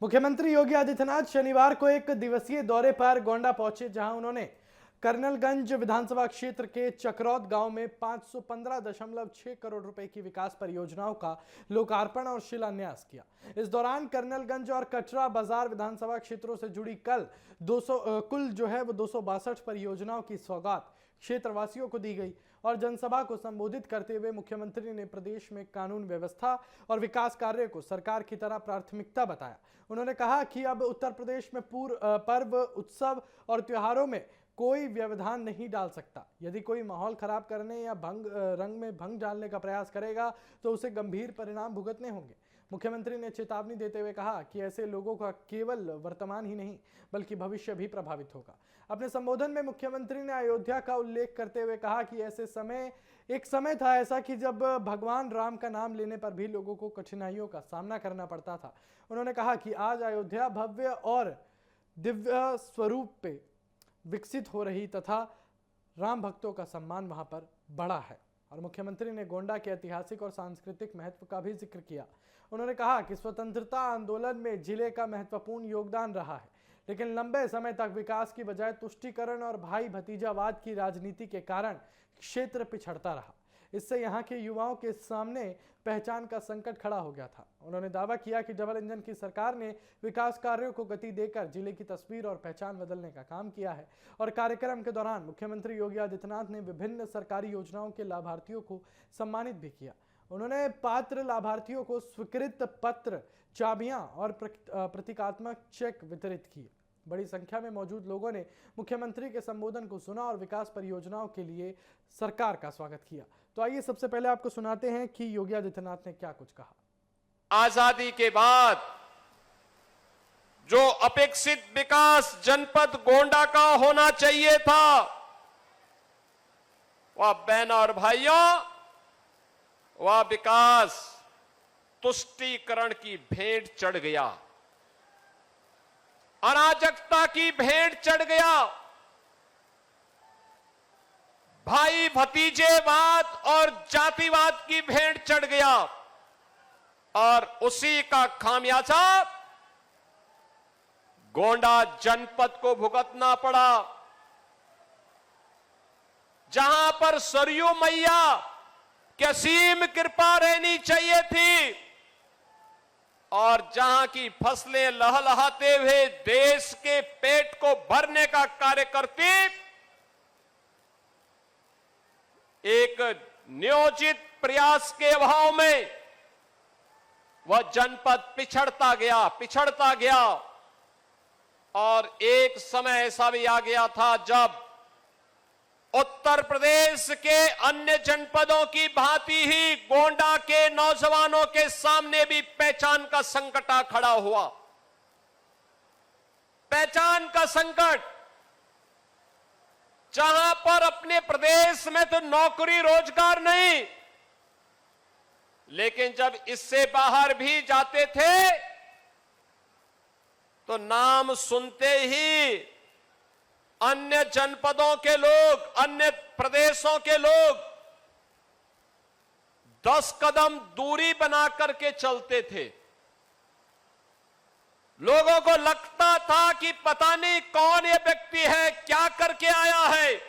मुख्यमंत्री योगी आदित्यनाथ शनिवार को एक दिवसीय दौरे पर गोंडा पहुंचे, जहां उन्होंने कर्नलगंज विधानसभा क्षेत्र के चकरौद गांव में 515.6 करोड़ रुपए की विकास परियोजनाओं का लोकार्पण और शिलान्यास किया। इस दौरान कर्नलगंज और कचरा बाजार विधानसभा क्षेत्रों से जुड़ी कुल 262 परियोजनाओं की सौगात क्षेत्रवासियों को दी गई और जनसभा को संबोधित करते हुए मुख्यमंत्री ने प्रदेश में कानून व्यवस्था और विकास कार्य को सरकार की तरह प्राथमिकता बताया। उन्होंने कहा कि अब उत्तर प्रदेश में पर्व, उत्सव और त्योहारों में कोई व्यवधान नहीं डाल सकता। यदि कोई माहौल खराब करने या रंग में भंग डालने का प्रयास करेगा तो उसे गंभीर परिणाम भुगतने होंगे। मुख्यमंत्री ने चेतावनी देते हुए कहा कि ऐसे लोगों का केवल वर्तमान ही नहीं बल्कि भविष्य भी प्रभावित होगा। अपने संबोधन में मुख्यमंत्री ने अयोध्या का उल्लेख करते हुए कहा कि एक समय था ऐसा कि जब भगवान राम का नाम लेने पर भी लोगों को कठिनाइयों का सामना करना पड़ता था। उन्होंने कहा कि आज अयोध्या भव्य और दिव्य स्वरूप पे विकसित हो रही तथा राम भक्तों का सम्मान वहां पर बढ़ा है। और मुख्यमंत्री ने गोंडा के ऐतिहासिक और सांस्कृतिक महत्व का भी जिक्र किया। उन्होंने कहा कि स्वतंत्रता आंदोलन में जिले का महत्वपूर्ण योगदान रहा है, लेकिन लंबे समय तक विकास की बजाय तुष्टीकरण और भाई भतीजावाद की राजनीति के कारण क्षेत्र पिछड़ता रहा। इससे यहाँ के युवाओं के सामने पहचान का संकट खड़ा हो गया था। उन्होंने दावा किया कि डबल इंजन की सरकार ने विकास कार्यों को गति देकर जिले की तस्वीर और पहचान बदलने का काम किया है। और कार्यक्रम के दौरान मुख्यमंत्री योगी आदित्यनाथ ने विभिन्न सरकारी योजनाओं के लाभार्थियों को सम्मानित भी किया। उन्होंने पात्र लाभार्थियों को स्वीकृत पत्र, चाबियां और प्रतीकात्मक चेक वितरित किए। बड़ी संख्या में मौजूद लोगों ने मुख्यमंत्री के संबोधन को सुना और विकास परियोजनाओं के लिए सरकार का स्वागत किया। तो आइए सबसे पहले आपको सुनाते हैं कि योगी आदित्यनाथ ने क्या कुछ कहा। आजादी के बाद जो अपेक्षित विकास जनपद गोंडा का होना चाहिए था, वह बहनों और भाइयों, वह विकास तुष्टीकरण की भेंट चढ़ गया, अराजकता की भेंट चढ़ गया, भाई भतीजेवाद और जातिवाद की भेंट चढ़ गया और उसी का खामियाजा गोंडा जनपद को भुगतना पड़ा। जहां पर सरयू मैया की असीम कृपा रहनी चाहिए थी और जहां की फसलें लहलहाते हुए देश के पेट को भरने का कार्य करती, एक नियोजित प्रयास के अभाव में वह जनपद पिछड़ता गया और एक समय ऐसा भी आ गया था जब उत्तर प्रदेश के अन्य जनपदों की भांति ही गोंडा के नौजवानों के सामने भी पहचान का संकट आ खड़ा हुआ। पहचान का संकट, जहां पर अपने प्रदेश में तो नौकरी रोजगार नहीं, लेकिन जब इससे बाहर भी जाते थे तो नाम सुनते ही अन्य जनपदों के लोग, अन्य प्रदेशों के लोग 10 कदम दूरी बना करके चलते थे। लोगों को लगता था कि पता नहीं कौन ये व्यक्ति है, क्या करके आया है।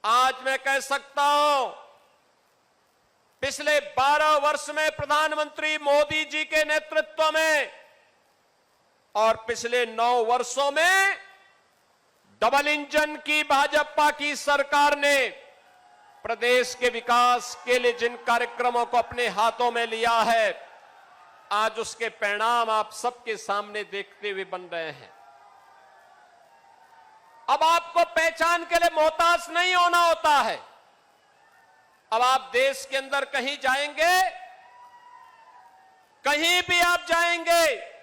आज मैं कह सकता हूं, पिछले 12 वर्ष में प्रधानमंत्री मोदी जी के नेतृत्व में और पिछले 9 वर्षों में डबल इंजन की भाजपा की सरकार ने प्रदेश के विकास के लिए जिन कार्यक्रमों को अपने हाथों में लिया है, आज उसके परिणाम आप सबके सामने देखते हुए बन रहे हैं। अब आपको पहचान के लिए मोहताज नहीं होना होता है। अब आप देश के अंदर कहीं जाएंगे, कहीं भी आप जाएंगे,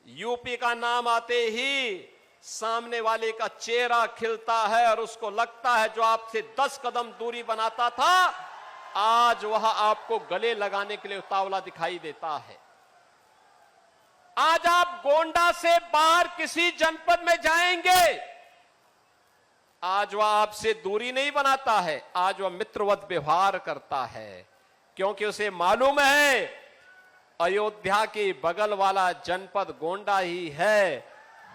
यूपी का नाम आते ही सामने वाले का चेहरा खिलता है और उसको लगता है जो आपसे 10 कदम दूरी बनाता था, आज वह आपको गले लगाने के लिए उतावला दिखाई देता है। आज आप गोंडा से बाहर किसी जनपद में जाएंगे, आज वह आपसे दूरी नहीं बनाता है, आज वह मित्रवत व्यवहार करता है, क्योंकि उसे मालूम है अयोध्या के बगल वाला जनपद गोंडा ही है।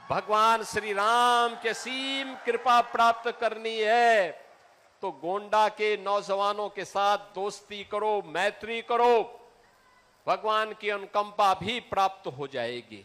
भगवान श्री राम के सीम कृपा प्राप्त करनी है तो गोंडा के नौजवानों के साथ दोस्ती करो, मैत्री करो, भगवान की अनुकंपा भी प्राप्त हो जाएगी।